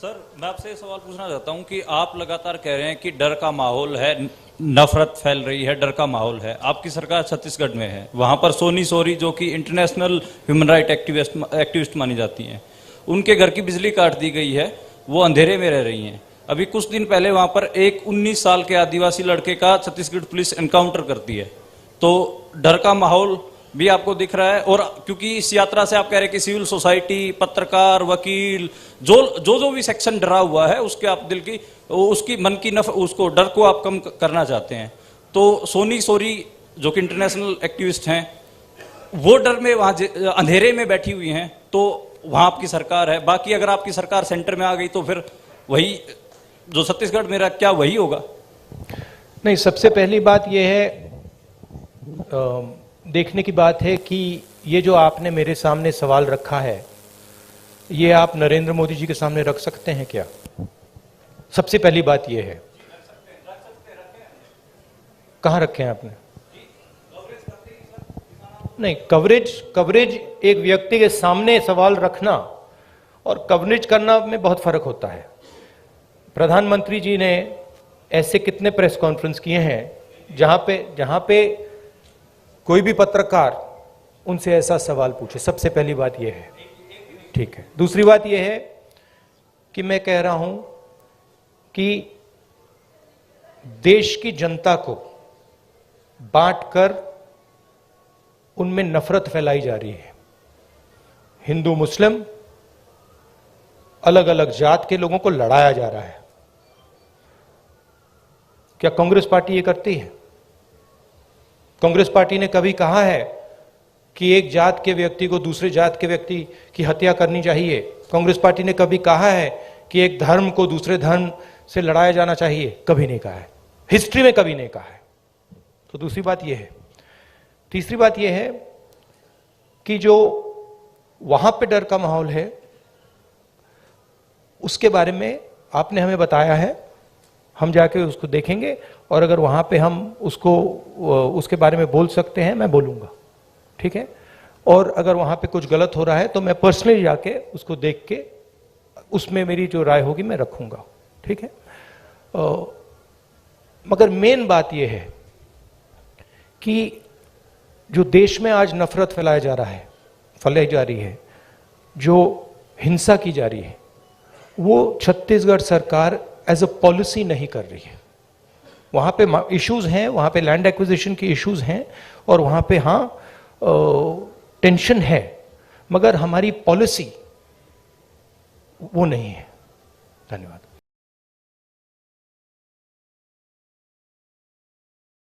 Sir, मैं आपसे ये सवाल पूछना चाहता हूं कि आप लगातार कह रहे हैं कि डर का माहौल है, नफरत फैल रही है, डर का माहौल है। आपकी सरकार छत्तीसगढ़ में है, वहां पर सोनी सोरी जो कि इंटरनेशनल ह्यूमन राइट एक्टिविस्ट मानी जाती हैं, उनके घर की बिजली काट दी गई है, वो अंधेरे में रह रही हैं। अभी कुछ दिन पहले वहां पर एक 19 साल के आदिवासी लड़के का छत्तीसगढ़ पुलिस एनकाउंटर करती है। तो डर का माहौल भी आपको दिख रहा है। और क्योंकि इस यात्रा से आप कह रहे हैं कि सिविल सोसाइटी, पत्रकार, वकील, जो भी सेक्शन डरा हुआ है, उसके आप दिल की, उसकी मन की उसको डर को आप कम करना चाहते हैं। तो सोनी सोरी जो कि इंटरनेशनल एक्टिविस्ट हैं, वो डर में वहां अंधेरे में बैठी हुई हैं, तो वहां आपकी सरकार है। बाकी अगर आपकी सरकार सेंटर में आ गई तो फिर वही जो छत्तीसगढ़ में रहा, क्या वही होगा? नहीं, सबसे पहली बात यह है, देखने की बात है कि ये जो आपने मेरे सामने सवाल रखा है, ये आप नरेंद्र मोदी जी के सामने रख सकते हैं क्या? सबसे पहली बात ये है। कहां रखे हैं आपने? नहीं, कवरेज एक व्यक्ति के सामने सवाल रखना और कवरेज करना में बहुत फर्क होता है। प्रधानमंत्री जी ने ऐसे कितने प्रेस कॉन्फ्रेंस किए हैं जहां पे कोई भी पत्रकार उनसे ऐसा सवाल पूछे। सबसे पहली बात यह है, ठीक है। दूसरी बात यह है कि मैं कह रहा हूं कि देश की जनता को बांटकर उनमें नफरत फैलाई जा रही है। हिंदू मुस्लिम, अलग अलग जात के लोगों को लड़ाया जा रहा है। क्या कांग्रेस पार्टी ये करती है? कांग्रेस पार्टी ने कभी कहा है कि एक जात के व्यक्ति को दूसरे जात के व्यक्ति की हत्या करनी चाहिए? कांग्रेस पार्टी ने कभी कहा है कि एक धर्म को दूसरे धर्म से लड़ाया जाना चाहिए? कभी नहीं कहा है, हिस्ट्री में कभी नहीं कहा है। तो दूसरी बात यह है। तीसरी बात यह है कि जो वहां पे डर का माहौल है, उसके बारे में आपने हमें बताया है, हम जाके उसको देखेंगे और अगर वहां पे हम उसके बारे में बोल सकते हैं, मैं बोलूंगा, ठीक है। और अगर वहां पे कुछ गलत हो रहा है तो मैं पर्सनली जाके उसको देख के उसमें मेरी जो राय होगी मैं रखूंगा, ठीक है। मगर मेन बात यह है कि जो देश में आज नफरत फैलाई जा रही है, जो हिंसा की जा रही है, वो छत्तीसगढ़ सरकार एज अ पॉलिसी नहीं कर रही है। वहां पे इश्यूज हैं, वहां पे लैंड एक्विजिशन के इश्यूज हैं और वहां पे टेंशन है, मगर हमारी पॉलिसी वो नहीं है। धन्यवाद।